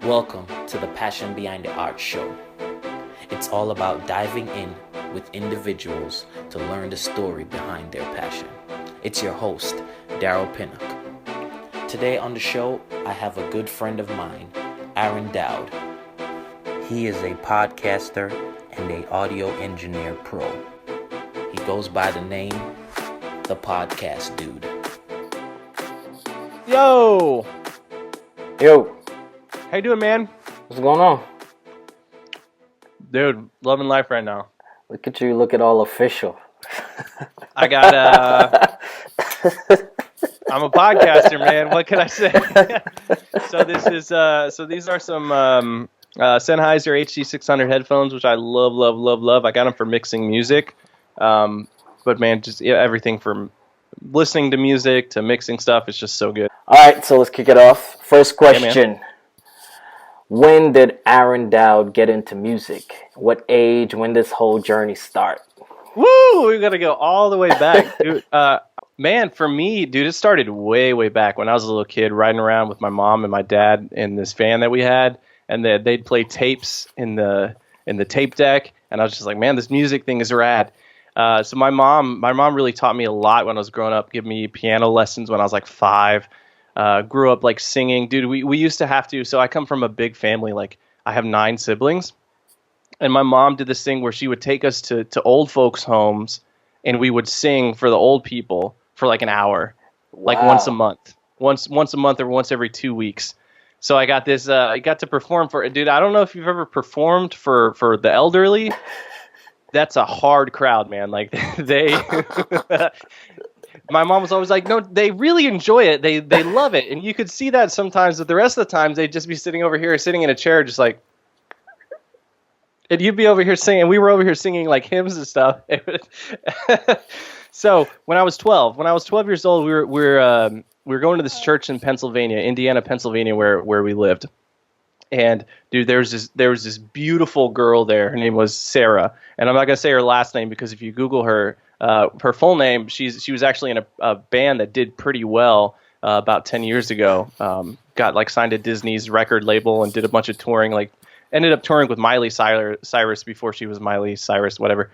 Welcome to the Passion Behind the Art show. It's all about diving in with individuals to learn the story behind their passion. It's your host, Daryl Pinnock. Today on the show, I have a good friend of mine, Aaron Dowd. He is a podcaster and an audio engineer pro. He goes by the name, The Podcast Dude. Yo! Yo, How you doing, man? what's going on? Dude, loving life right now. Look at you, look at all official. I got, I'm a podcaster, man. What can I say? So these are some Sennheiser HD600 headphones, which I love, love, love, love. I got them for mixing music. But man, just everything from listening to music to mixing stuff, it's just so good. All right, so let's kick it off. First question. When did Aaron Dowd get into music? What age? When did this whole journey start? Woo! We gotta go all the way back, dude. Man, for me, dude, it started way, way back when I was a little kid, riding around with my mom and my dad in this van that we had, and they'd play tapes in the tape deck, and I was just like, man, this music thing is rad. So my mom really taught me a lot when I was growing up. Gave me piano lessons when I was like 5. Grew up like singing, dude. We used to have to. So I come from a big family. Like I have 9 siblings, and my mom did this thing where she would take us to old folks' homes, and we would sing for the old people for like an hour, like Wow. once a month, once a month or once every 2 weeks. So I got this. I got to perform for, dude. I don't know if you've ever performed for the elderly. That's a hard crowd, man. Like they. My mom was always like, no, they really enjoy it. They love it. And you could see that sometimes, but the rest of the times they'd just be sitting over here, sitting in a chair, just like, and you'd be over here singing. We were over here singing like hymns and stuff. So when I was 12 years old, we were going to this church in Indiana, Pennsylvania, where we lived. And dude, there was this beautiful girl there. Her name was Sarah, and I'm not gonna say her last name because if you Google her, her full name, she was actually in a band that did pretty well about 10 years ago. Got like signed to Disney's record label and did a bunch of touring. Like ended up touring with Miley Cyrus before she was Miley Cyrus, whatever.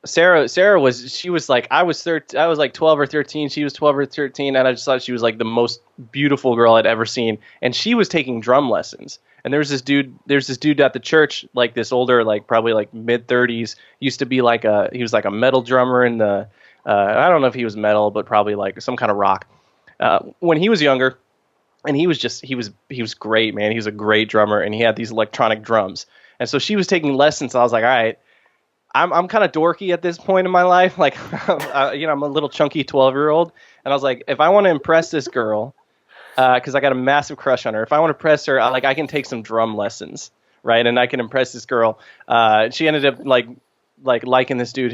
Sarah was like I was like 12 or 13. She was 12 or 13, and I just thought she was like the most beautiful girl I'd ever seen. And she was taking drum lessons. And there's this dude at the church, like this older, like probably like mid 30s, used to be like he was like a metal drummer in the I don't know if he was metal, but probably like some kind of rock. When he was younger, and he was great, man. He was a great drummer, and he had these electronic drums. And so she was taking lessons. So I was like, all right. I'm kind of dorky at this point in my life. Like, I'm a little chunky 12-year-old. And I was like, if I want to impress this girl, because I got a massive crush on her, if I want to impress her, I can take some drum lessons, right? And I can impress this girl. She ended up liking this dude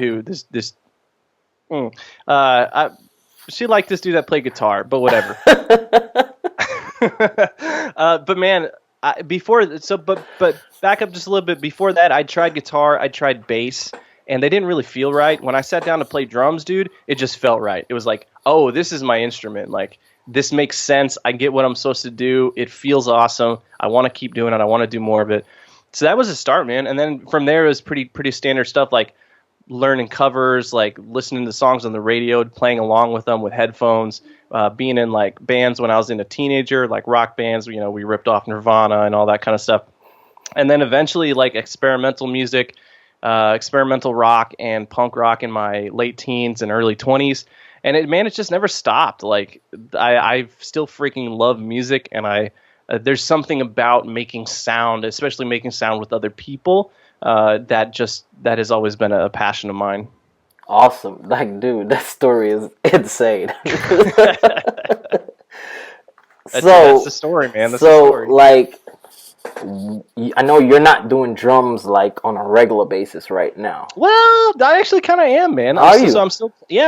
she liked this dude that played guitar, but whatever. But man, but back up just a little bit. Before that, I tried guitar, I tried bass, and they didn't really feel right. When I sat down to play drums, dude, it just felt right. It was like, oh, this is my instrument. Like, this makes sense. I get what I'm supposed to do. It feels awesome. I want to keep doing it. I want to do more of it. So that was a start, man. And then from there, it was pretty standard stuff, like learning covers, like listening to songs on the radio, playing along with them with headphones, being in like bands when I was a teenager, like rock bands. We ripped off Nirvana and all that kind of stuff. And then eventually like experimental music, experimental rock and punk rock in my late teens and early 20s. And it just never stopped. Like I still freaking love music, and there's something about making sound, especially making sound with other people, that has always been a passion of mine. Awesome. Like, dude, that story is insane. That's the story, man. That's the story. Like, I know you're not doing drums like on a regular basis right now. Well, I actually kind of am, man. Are you? So I'm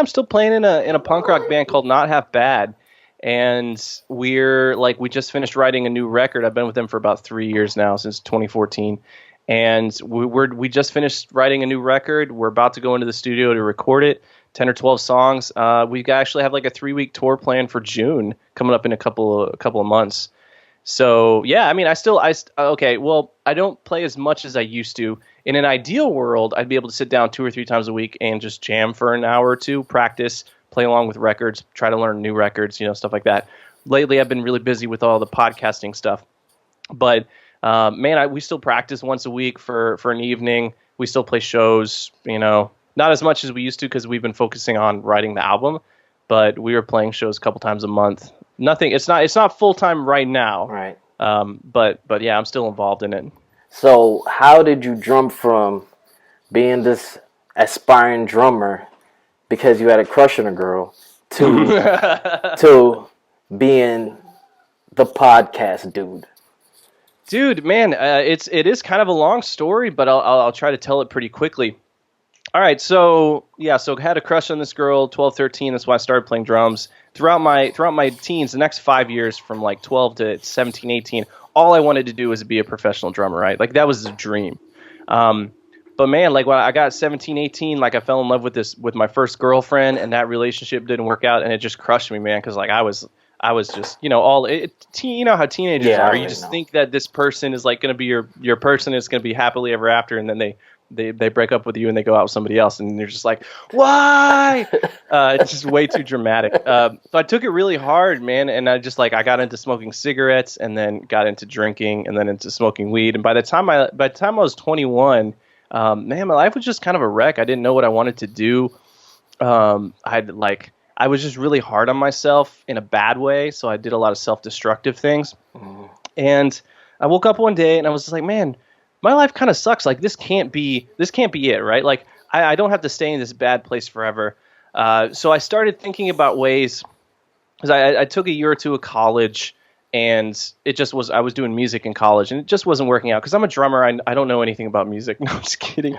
still playing in a punk rock band called Not Half Bad, and we just finished writing a new record. I've been with them for about 3 years now, since 2014. And we just finished writing a new record. We're about to go into the studio to record it, 10 or 12 songs. We actually have like a 3-week tour plan for June coming up in a couple of months. So yeah, I mean, okay. Well, I don't play as much as I used to. In an ideal world, I'd be able to sit down 2 or 3 times a week and just jam for an hour or two, practice, play along with records, try to learn new records, stuff like that. Lately, I've been really busy with all the podcasting stuff. But man, we still practice once a week for an evening. We still play shows, not as much as we used to because we've been focusing on writing the album. But we were playing shows a couple times a month. Nothing. It's not full time right now. Right. But yeah, I'm still involved in it. So how did you jump from being this aspiring drummer because you had a crush on a girl to being the podcast dude? Dude, man, it is kind of a long story, but I'll try to tell it pretty quickly. All right, so I had a crush on this girl, 12, 13. That's why I started playing drums. Throughout my teens, the next 5 years, from like 12 to 17, 18, all I wanted to do was be a professional drummer, right? Like that was a dream. But man, like when I got 17, 18, like I fell in love with my first girlfriend, and that relationship didn't work out, and it just crushed me, man, because like I was just, you know how teenagers are. You just think that this person is like going to be your person, is going to be happily ever after, and then they break up with you and they go out with somebody else, and you're just like, why? It's just way too dramatic. So I took it really hard, man, and I got into smoking cigarettes, and then got into drinking, and then into smoking weed. And by the time I was 21, man, my life was just kind of a wreck. I didn't know what I wanted to do. I was just really hard on myself in a bad way, so I did a lot of self-destructive things. And I woke up one day and I was just like, man, my life kind of sucks. Like this can't be it, right? Like I don't have to stay in this bad place forever. So I started thinking about ways, because I took a year or two of college, and I was doing music in college, and it just wasn't working out because I'm a drummer. I don't know anything about music. No, I'm just kidding.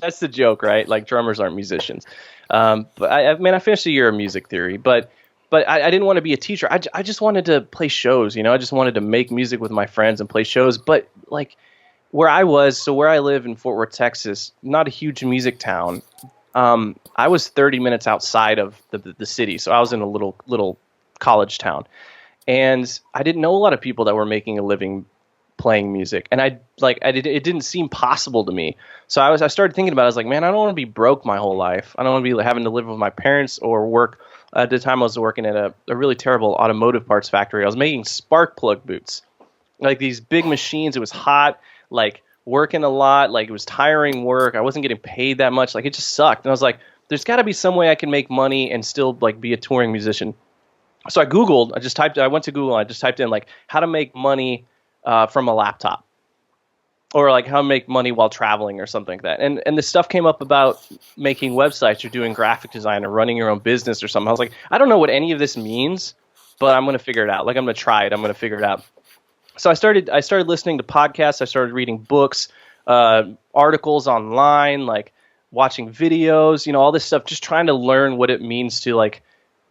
That's the joke, right? Like drummers aren't musicians. But I finished a year of music theory, but I didn't want to be a teacher. I just wanted to play shows, I just wanted to make music with my friends and play shows. But like where I live in Fort Worth, Texas, not a huge music town. I was 30 minutes outside of the city. So I was in a little college town, and I didn't know a lot of people that were making a living playing music, and it didn't seem possible to me. So I started thinking about it. I was like, man, I don't want to be broke my whole life. I don't want to be having to live with my parents or work. At the time I was working at a really terrible automotive parts factory. I was making spark plug boots, like these big machines. It was hot, like working a lot, like it was tiring work. I wasn't getting paid that much. Like it just sucked. And I was like, there's got to be some way I can make money and still like be a touring musician. So I went to Google and I just typed in like how to make money from a laptop, or like how to make money while traveling or something like that. And the stuff came up about making websites or doing graphic design or running your own business or something. I was like, I don't know what any of this means, but I'm going to figure it out. Like I'm going to try it. I'm going to figure it out. So I started listening to podcasts. I started reading books, articles online, like watching videos, all this stuff, just trying to learn what it means to like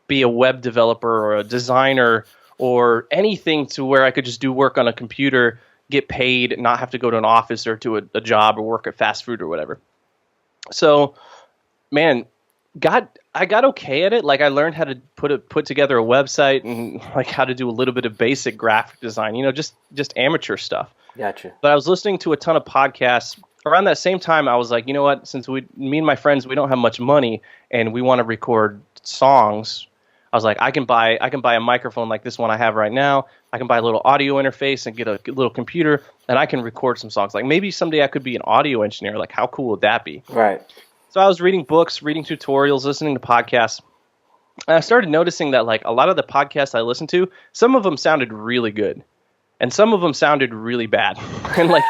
be a web developer or a designer or anything, to where I could just do work on a computer, get paid, not have to go to an office or to a job or work at fast food or whatever. So, man, I got okay at it. Like I learned how to put together a website and like how to do a little bit of basic graphic design, just amateur stuff. Gotcha. But I was listening to a ton of podcasts. Around that same time, I was like, you know what? Since me and my friends, we don't have much money and we want to record songs, I was like, I can buy a microphone like this one I have right now. I can buy a little audio interface and get a little computer, and I can record some songs. Like maybe someday I could be an audio engineer. Like how cool would that be? Right. So I was reading books, reading tutorials, listening to podcasts. And I started noticing that like a lot of the podcasts I listened to, some of them sounded really good, and some of them sounded really bad. And like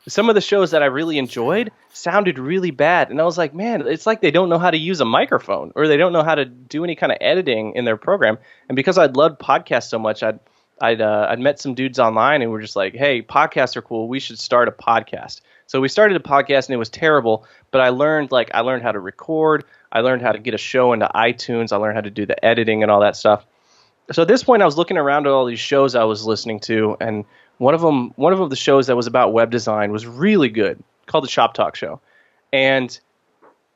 some of the shows that I really enjoyed sounded really bad. And I was like, man, it's like they don't know how to use a microphone, or they don't know how to do any kind of editing in their program. And because I'd loved podcasts so much, I'd met some dudes online and we're just like, hey, podcasts are cool. We should start a podcast. So we started a podcast, and it was terrible, but I learned how to record. I learned how to get a show into iTunes. I learned how to do the editing and all that stuff. So at this point, I was looking around at all these shows I was listening to, and one of the shows that was about web design was really good, called the Shop Talk Show. And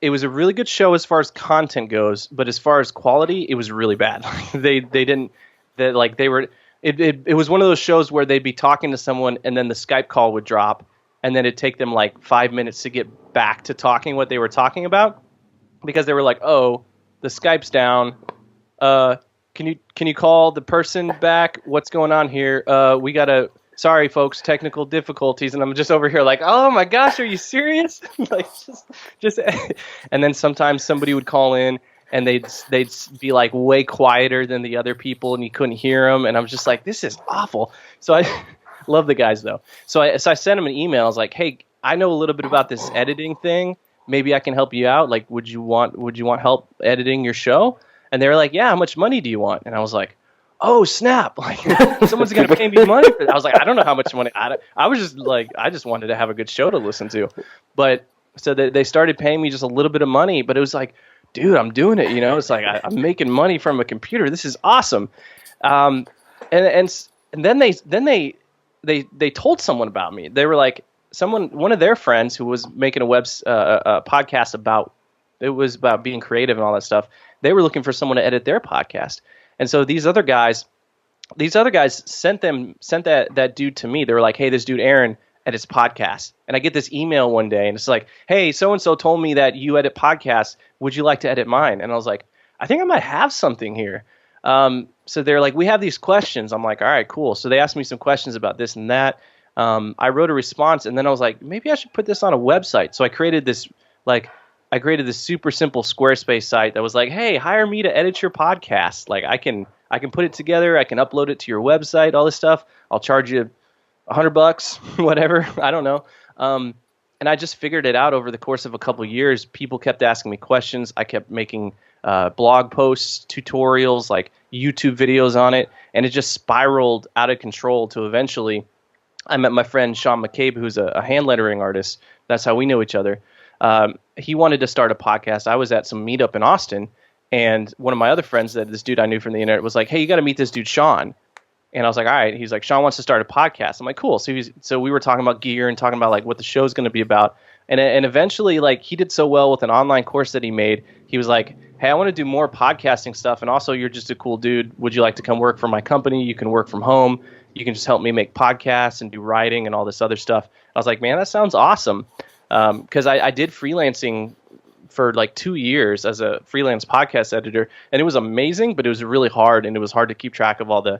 it was a really good show as far as content goes, but as far as quality, it was really bad. They didn't that like they were. It was one of those shows where they'd be talking to someone and then the Skype call would drop, and then it'd take them like 5 minutes to get back to talking what they were talking about, because they were like, oh, the Skype's down. Can you call the person back? What's going on here? Sorry, folks, technical difficulties. And I'm just over here like, oh my gosh, are you serious? Like just, and then sometimes somebody would call in and they'd be like way quieter than the other people and you couldn't hear them. And I'm just like, this is awful. So I love the guys though. So I sent them an email. I was like, hey, I know a little bit about this editing thing. Maybe I can help you out. Like, would you want help editing your show? And they were like, yeah, how much money do you want? And I was like, oh, snap. Like, someone's going to pay me money for that. I was like, I don't know how much money. I was just like, I just wanted to have a good show to listen to. But so they started paying me just a little bit of money. But it was like, dude, I'm doing it. It's like, I'm making money from a computer. This is awesome. And then they told someone about me. They were like, one of their friends who was making a podcast about being creative and all that stuff. They were looking for someone to edit their podcast. And so these other guys sent that dude to me. They were like, hey, this dude Aaron edits podcasts. And I get this email one day and it's like, hey, so-and-so told me that you edit podcasts. Would you like to edit mine? And I was like, I think I might have something here. So they're like, we have these questions. I'm like, all right, cool. So they asked me some questions about this and that. I wrote a response and then I was like, maybe I should put this on a website. So I created this super simple Squarespace site that was like, hey, hire me to edit your podcast. Like I can put it together. I can upload it to your website, all this stuff. I'll charge you $100, whatever. I don't know. And I just figured it out over the course of a couple of years. People kept asking me questions. I kept making blog posts, tutorials, like YouTube videos on it. And it just spiraled out of control to eventually I met my friend Sean McCabe, who's a hand lettering artist. That's how we know each other. He wanted to start a podcast. I was at some meetup in Austin, and one of my other friends, this dude I knew from the internet, was like, hey, you got to meet this dude, Sean. And I was like, all right. He's like, Sean wants to start a podcast. I'm like, cool. So we were talking about gear and talking about like what the show's going to be about. And eventually, like, he did so well with an online course that he made. He was like, hey, I want to do more podcasting stuff. And also, you're just a cool dude. Would you like to come work for my company? You can work from home. You can just help me make podcasts and do writing and all this other stuff. I was like, man, that sounds awesome. Because I did freelancing for like 2 years as a freelance podcast editor. And it was amazing, but it was really hard. And it was hard to keep track of all the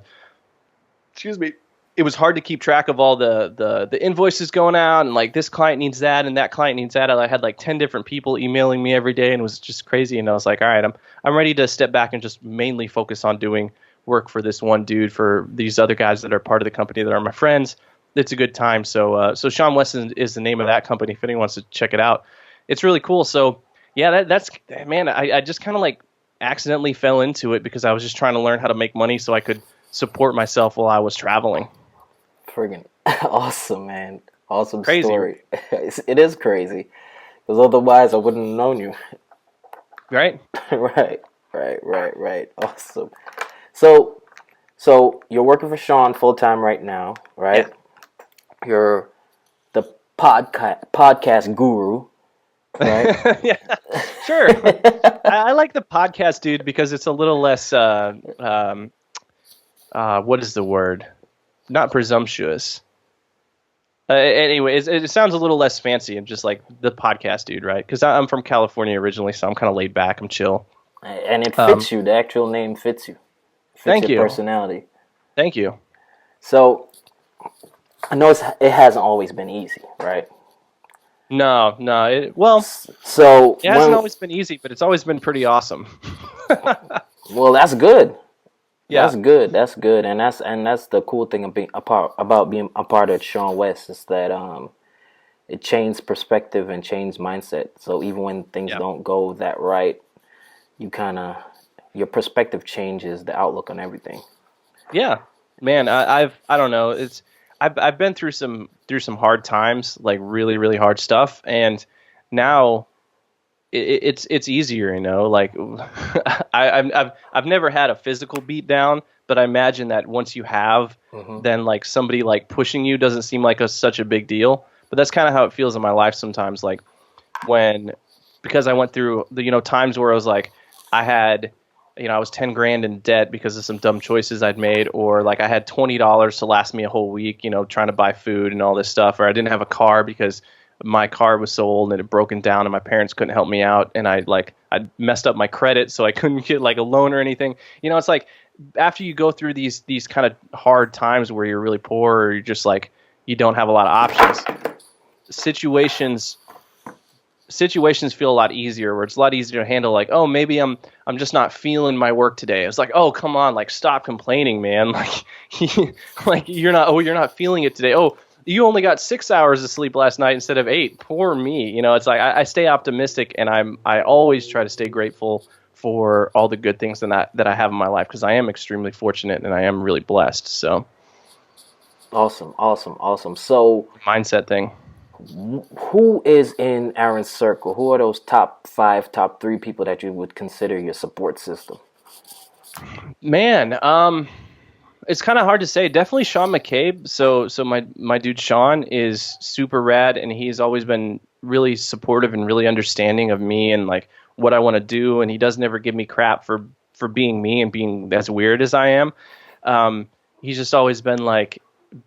it was hard to keep track of all the invoices going out and like this client needs that and that client needs that. I had like 10 different people emailing me every day and it was just crazy. And I was like, all right, I'm ready to step back and just mainly focus on doing work for this one dude, for these other guys that are part of the company that are my friends. It's a good time. So Sean Weston is the name of that company if anyone wants to check it out. It's really cool. So yeah, that's man, I just kind of like accidentally fell into it because I was just trying to learn how to make money so I could support myself while I was traveling. Friggin' awesome, man. Awesome crazy. Story. It is crazy. Because otherwise I wouldn't have known you. Right? Right. Awesome. So you're working for Sean full-time right now, right? Yeah. You're the podcast guru, right? Yeah, sure. I like the podcast, dude, because it's a little less, what is the word? Not presumptuous. Anyway, it sounds a little less fancy and just like the podcast dude, right? Because I'm from California originally, so I'm kind of laid back. I'm chill. And it fits you. The actual name fits you. Thank you. Personality. Thank you. So, I know it hasn't always been easy, right? No. It hasn't always been easy, but it's always been pretty awesome. Well, that's good. Yeah, That's good, and that's the cool thing of being a part of Sean West is that it changed perspective and changed mindset. So even when things don't go that right, your perspective changes the outlook on everything. Yeah, man, I don't know. I've been through some hard times, like really really hard stuff, and now it's easier, you know. Like I've never had a physical beat down, but I imagine that once you have, then like somebody like pushing you doesn't seem like such a big deal. But that's kind of how it feels in my life sometimes. Like because I went through the times where I was like I had I was 10 grand in debt because of some dumb choices I'd made, or like I had $20 to last me a whole week, trying to buy food and all this stuff, or I didn't have a car because my car was so old and it had broken down and my parents couldn't help me out, and I messed up my credit so I couldn't get like a loan or anything. It's like after you go through these kind of hard times where you're really poor or you're just like you don't have a lot of options, situations feel a lot easier, where it's a lot easier to handle. Like, oh, maybe I'm just not feeling my work today. It's like, oh, come on, like stop complaining, man. Like you're not feeling it today. Oh, you only got 6 hours of sleep last night instead of 8. Poor me. It's like I stay optimistic, and I always try to stay grateful for all the good things that I have in my life, because I am extremely fortunate and I am really blessed. So awesome. So mindset thing. Who is in Aaron's circle? Who are those top 5, top 3 people that you would consider your support system? Man, it's kind of hard to say. Definitely Sean McCabe. So my dude Sean is super rad, and he's always been really supportive and really understanding of me and like what I want to do, and he doesn't ever give me crap for being me and being as weird as I am. He's just always been like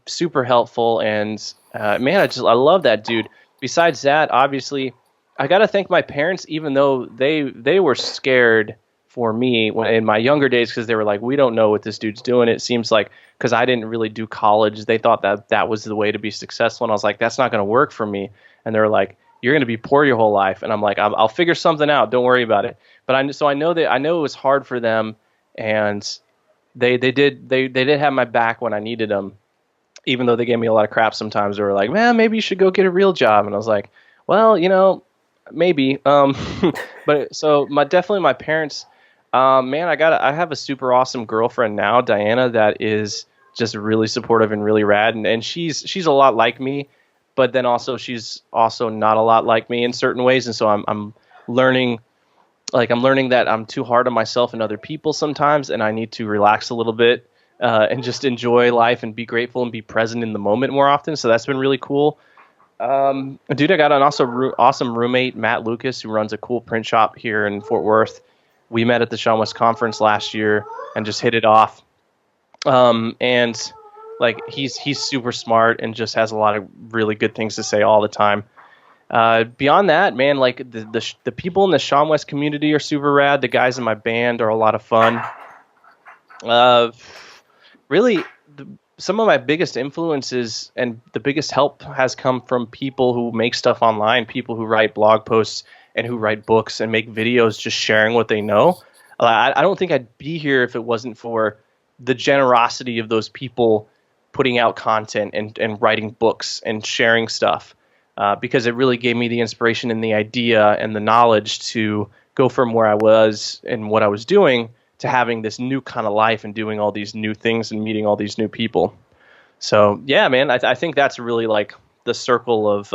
super helpful, and man, I love that dude. Besides that, obviously, I got to thank my parents, even though they were scared for me in my younger days, because they were like, we don't know what this dude's doing. It seems like, because I didn't really do college, they thought that was the way to be successful, and I was like, that's not going to work for me. And they were like, you're going to be poor your whole life. And I'm like, I'll figure something out. Don't worry about it. But I know it was hard for them, and they did have my back when I needed them. Even though they gave me a lot of crap sometimes, they were like, man, maybe you should go get a real job. And I was like, well, maybe. But so definitely my parents, man, I have a super awesome girlfriend now, Diana, that is just really supportive and really rad. And she's a lot like me, but then also she's also not a lot like me in certain ways. And so I'm learning that I'm too hard on myself and other people sometimes, and I need to relax a little bit. And just enjoy life and be grateful and be present in the moment more often. So that's been really cool. Dude, I got an awesome roommate, Matt Lucas, who runs a cool print shop here in Fort Worth. We met at the Sean West conference last year and just hit it off. And like he's super smart and just has a lot of really good things to say all the time. Beyond that, man, like the people in the Sean West community are super rad. The guys in my band are a lot of fun. Really, some of my biggest influences and the biggest help has come from people who make stuff online, people who write blog posts and who write books and make videos just sharing what they know. I don't think I'd be here if it wasn't for the generosity of those people putting out content and writing books and sharing stuff, because it really gave me the inspiration and the idea and the knowledge to go from where I was and what I was doing to having this new kind of life and doing all these new things and meeting all these new people. So yeah, man, I think that's really like the circle of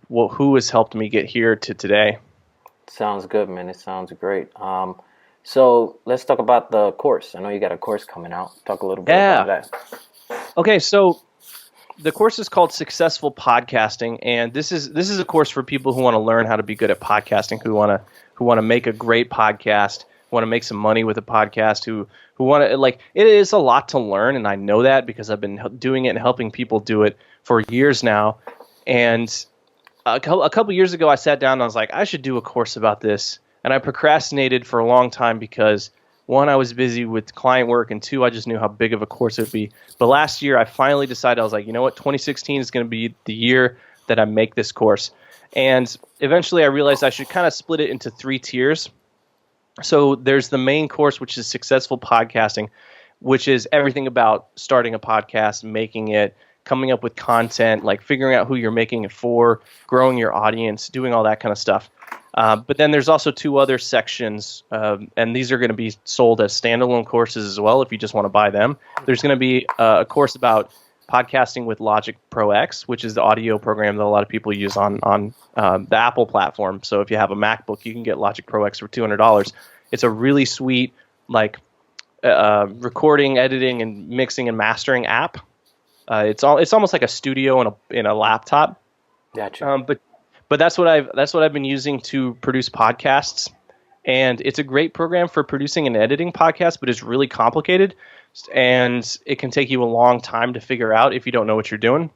who has helped me get here to today. Sounds good, man. It sounds great. So let's talk about the course. I know you got a course coming out. Talk a little bit about that. Okay, so the course is called Successful Podcasting, and this is a course for people who want to learn how to be good at podcasting, who want to make a great podcast, want to make some money with a podcast, who want to, like, it is a lot to learn, and I know that because I've been doing it and helping people do it for years now. And a couple years ago, I sat down and I was like, I should do a course about this, and I procrastinated for a long time because, one, I was busy with client work, and two, I just knew how big of a course it would be. But last year, I finally decided, I was like, you know what, 2016 is going to be the year that I make this course. And eventually I realized I should kind of split it into 3 tiers. So there's the main course, which is Successful Podcasting, which is everything about starting a podcast, making it, coming up with content, like figuring out who you're making it for, growing your audience, doing all that kind of stuff. But then there's also 2 other sections, and these are going to be sold as standalone courses as well if you just want to buy them. There's going to be a course about podcasting with Logic Pro X, which is the audio program that a lot of people use on the Apple platform. So if you have a MacBook, you can get Logic Pro X for $200. It's a really sweet, like, recording, editing, and mixing and mastering app. It's almost like a studio in a laptop. Gotcha. But that's what I've been using to produce podcasts. And it's a great program for producing and editing podcasts, but it's really complicated. And it can take you a long time to figure out if you don't know what you're doing.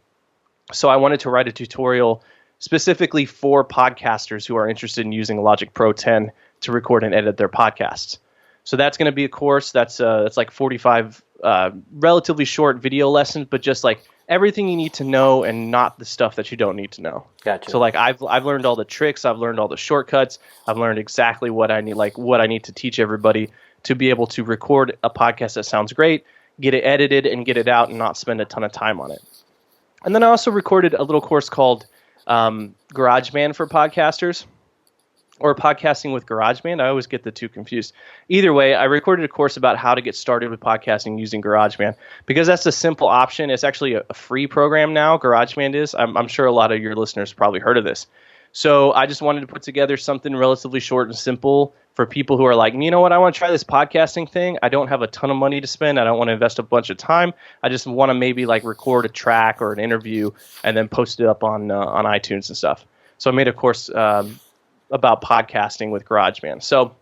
So I wanted to write a tutorial specifically for podcasters who are interested in using Logic Pro 10 to record and edit their podcasts. So that's going to be a course that's like 45 relatively short video lessons, but just like everything you need to know and not the stuff that you don't need to know. Gotcha. So like I've learned all the tricks, I've learned all the shortcuts, I've learned exactly what I need to teach everybody to be able to record a podcast that sounds great, get it edited and get it out and not spend a ton of time on it. And then I also recorded a little course called GarageBand for podcasters, or podcasting with GarageBand. I always get the two confused. Either way, I recorded a course about how to get started with podcasting using GarageBand, because that's a simple option. It's actually a free program now. GarageBand is. I'm sure a lot of your listeners probably heard of this. So I just wanted to put together something relatively short and simple for people who are like, you know what, I want to try this podcasting thing. I don't have a ton of money to spend. I don't want to invest a bunch of time. I just want to maybe like record a track or an interview and then post it up on iTunes and stuff. So I made a course about podcasting with GarageBand. So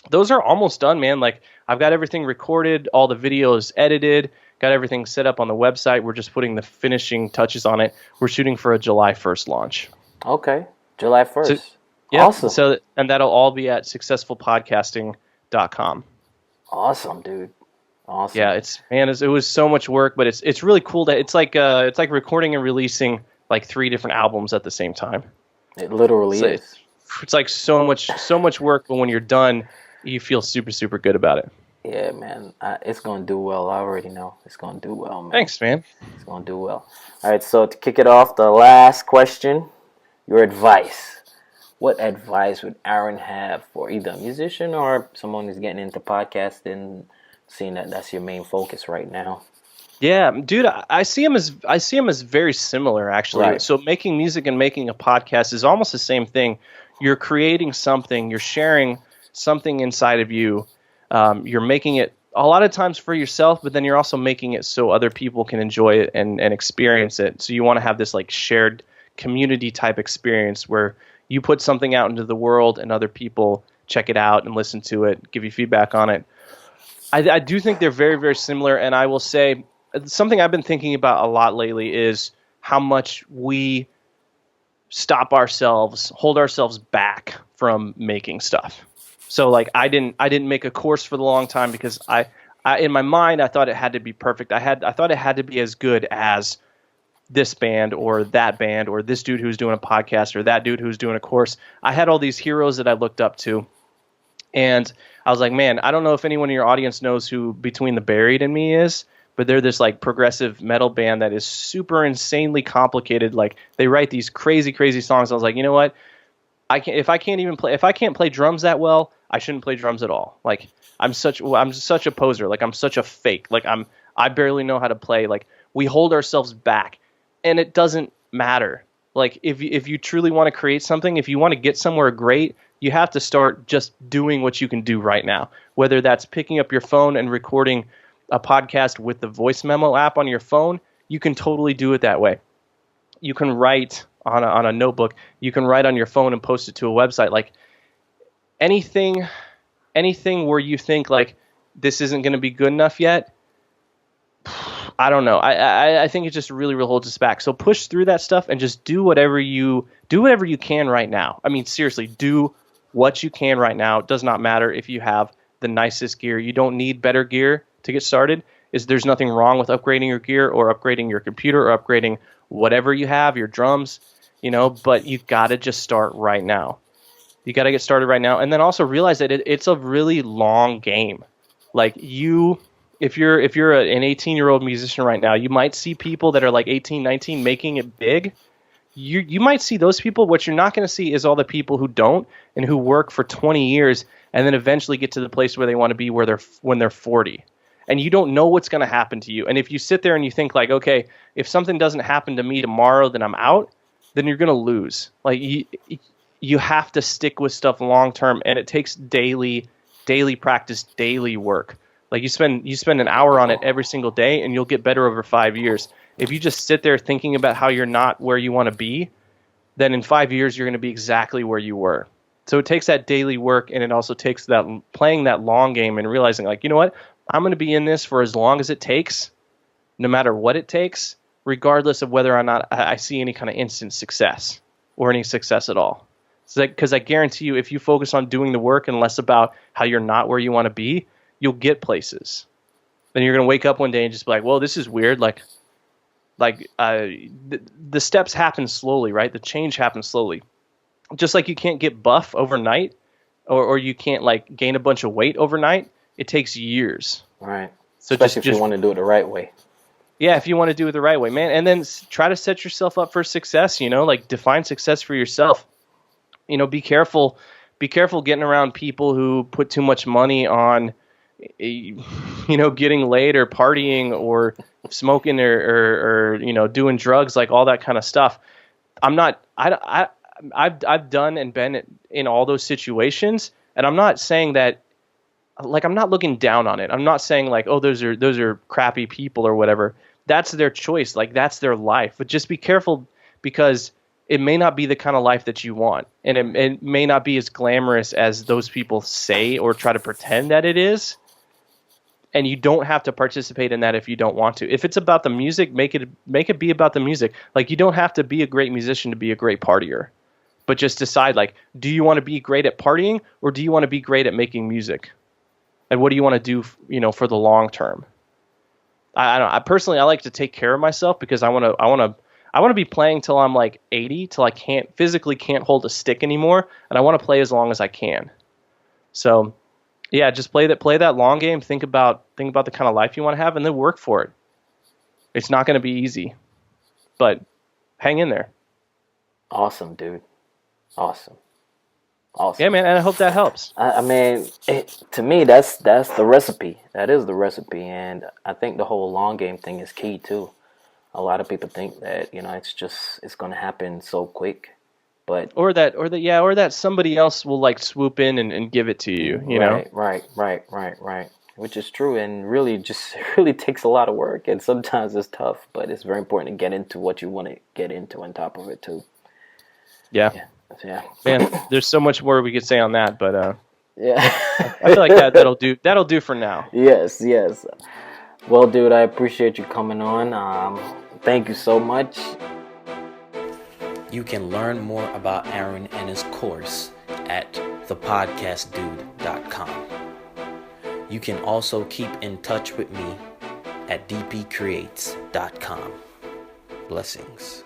those are almost done, man. Like I've got everything recorded, all the videos edited, got everything set up on the website. We're just putting the finishing touches on it. We're shooting for a July 1st launch. Okay. July 1st. So, yeah. Awesome. So, and that'll all be at successfulpodcasting.com. Awesome, dude. Awesome. Yeah, it was so much work, but it's really cool that it's like recording and releasing like 3 different albums at the same time. It literally is. It's like so much work, but when you're done, you feel super, super good about it. Yeah, man. It's going to do well. I already know. It's going to do well, man. Thanks, man. It's going to do well. All right, so to kick it off, the last question, your advice. What advice would Aaron have for either a musician or someone who's getting into podcasting, seeing that that's your main focus right now? Yeah, dude, I see him as very similar, actually. Right. So making music and making a podcast is almost the same thing. You're creating something, you're sharing something inside of you. You're making it a lot of times for yourself, but then you're also making it so other people can enjoy it and experience it. So you want to have this like shared community type experience where you put something out into the world and other people check it out and listen to it, give you feedback on it. I do think they're very, very similar, and I will say something I've been thinking about a lot lately is how much we hold ourselves back from making stuff. So like I didn't make a course for the long time because I in my mind I thought it had to be perfect. I thought it had to be as good as this band or that band or this dude who's doing a podcast or that dude who's doing a course. I had all these heroes that I looked up to, and I was like, man, I don't know if anyone in your audience knows who Between the Buried and Me is, but they're this like progressive metal band that is super insanely complicated. Like they write these crazy, crazy songs. I was like, you know what? If I can't play drums that well, I shouldn't play drums at all. Like I'm such a poser. Like I'm such a fake. Like I barely know how to play. Like we hold ourselves back, and it doesn't matter. Like if you truly want to create something, if you want to get somewhere great, you have to start just doing what you can do right now. Whether that's picking up your phone and recording a podcast with the voice memo app on your phone, you can totally do it that way. You can write on a notebook. You can write on your phone and post it to a website. Like anything where you think like this isn't going to be good enough yet, I don't know. I think it just really holds us back. So push through that stuff and just do whatever you can right now. I mean, seriously, do what you can right now. It does not matter if you have the nicest gear. You don't need better gear to get started. There's nothing wrong with upgrading your gear or upgrading your computer or upgrading whatever you have, your drums, but you got to just start right now. You got to get started right now. And then also realize that it's a really long game. Like if you're an 18-year-old musician right now, you might see people that are like 18, 19 making it big. You might see those people. What you're not going to see is all the people who don't and who work for 20 years and then eventually get to the place where they want to be when they're 40. And you don't know what's going to happen to you. And if you sit there and you think like, okay, if something doesn't happen to me tomorrow, then I'm out, then you're going to lose. Like you have to stick with stuff long term, and it takes daily practice, daily work. Like you spend an hour on it every single day, and you'll get better over 5 years. If you just sit there thinking about how you're not where you want to be, then in 5 years you're going to be exactly where you were. So it takes that daily work, and it also takes that playing that long game and realizing, like, you know what, I'm going to be in this for as long as it takes, no matter what it takes, regardless of whether or not I see any kind of instant success or any success at all. Because I guarantee you, if you focus on doing the work and less about how you're not where you want to be, you'll get places. Then you're going to wake up one day and just be like, well, this is weird. The steps happen slowly, right? The change happens slowly. Just like you can't get buff overnight, or you can't like gain a bunch of weight overnight. It takes years. Right. So especially if you want to do it the right way. Yeah, if you want to do it the right way, man. And then try to set yourself up for success, like define success for yourself. Be careful getting around people who put too much money on, getting laid or partying or smoking or doing drugs, like all that kind of stuff. I've done and been in all those situations, and I'm not saying that, like, I'm not looking down on it. I'm not saying like, oh, those are crappy people or whatever. That's their choice. Like, that's their life. But just be careful, because it may not be the kind of life that you want, and it may not be as glamorous as those people say or try to pretend that it is. And you don't have to participate in that if you don't want to. If it's about the music, make it be about the music. Like, you don't have to be a great musician to be a great partier. But just decide, like, do you want to be great at partying, or do you want to be great at making music? And what do you want to do, for the long term? I don't know. I like to take care of myself, because I want to be playing till I'm like 80, till I physically can't hold a stick anymore, and I want to play as long as I can. So, yeah, just play that long game. Think about the kind of life you want to have, and then work for it. It's not going to be easy, but hang in there. Awesome, dude. Awesome. Yeah, man, and I hope that helps. I mean, to me, that's the recipe. That is the recipe, and I think the whole long game thing is key too. A lot of people think that it's going to happen so quick, but or that somebody else will like swoop in and give it to you. Right. Which is true, and really takes a lot of work, and sometimes it's tough, but it's very important to get into what you want to get into on top of it too. Yeah. Man, there's so much more we could say on that, but yeah, I feel like that'll do for now. Yes. Well, dude, I appreciate you coming on. Thank you so much. You can learn more about Aaron and his course at thepodcastdude.com. You can also keep in touch with me at DPCREATES.com. Blessings.